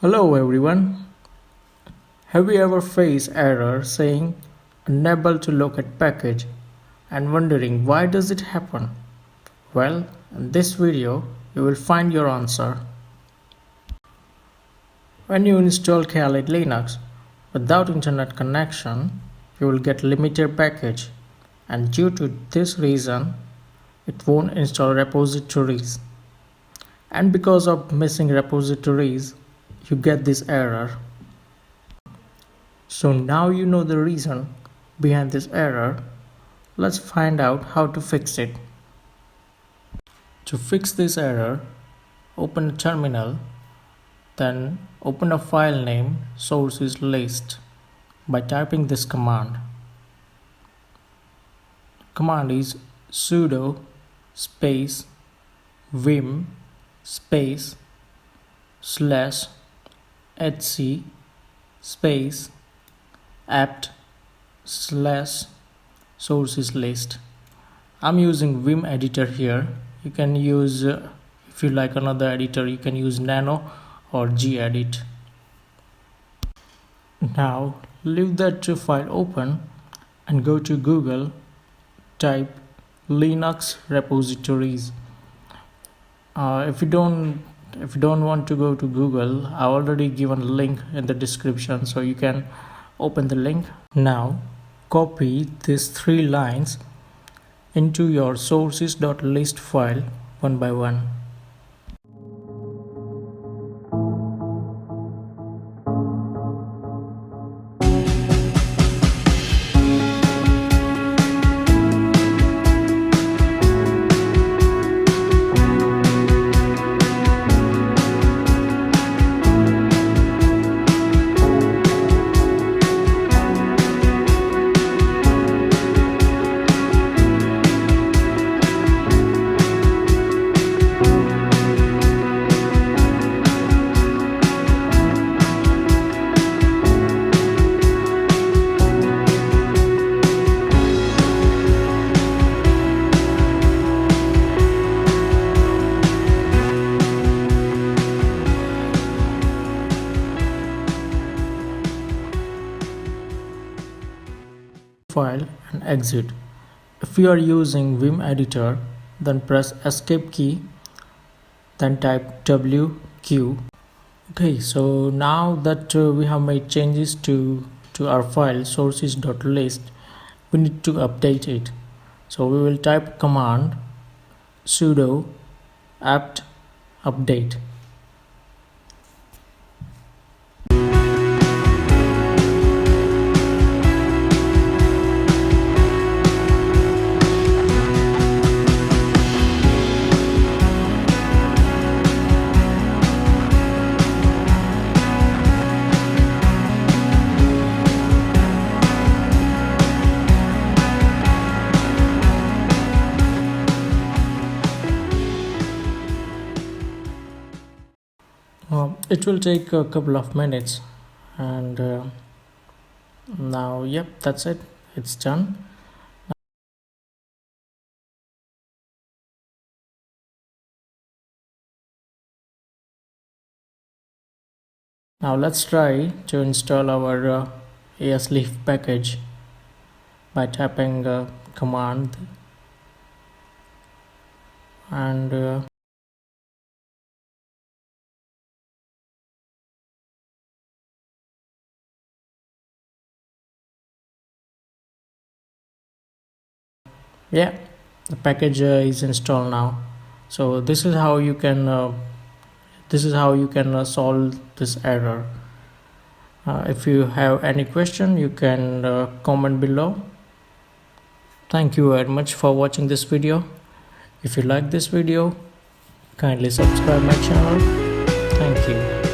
Hello everyone. Have you ever faced error saying unable to locate package and wondering why does it happen? Well, in this video you will find your answer. When you install KALILINUX without internet connection, you will get limited package, and due to this reason it won't install repositories. And because of missing repositories, you get this error. So now you know the reason behind this error. Let's find out how to fix it. To fix this error, open a terminal, then open a file name sources list by typing this command. Command is sudo space vim space /etc space apt /sources list. I'm using Vim editor here. You can use if you like another editor, you can use Nano or gedit. Now leave that file open and go to Google, type Linux repositories. If you don't want to go to Google, I already given a link in the description, so you can open the link. Now copy these 3 lines into your sources.list file one by one. File and exit. If you are using Vim editor, then press escape key, then type WQ. Okay, so now that we have made changes to our file sources.list, we need to update it. So we will type command sudo apt update. It will take a couple of minutes, and now that's it, it's done. Now let's try to install our asleaf package by tapping command and the package is installed now. So this is how you can solve this error. If you have any question, you can comment below. Thank you very much for watching this video. If you like this video, kindly subscribe my channel. Thank you.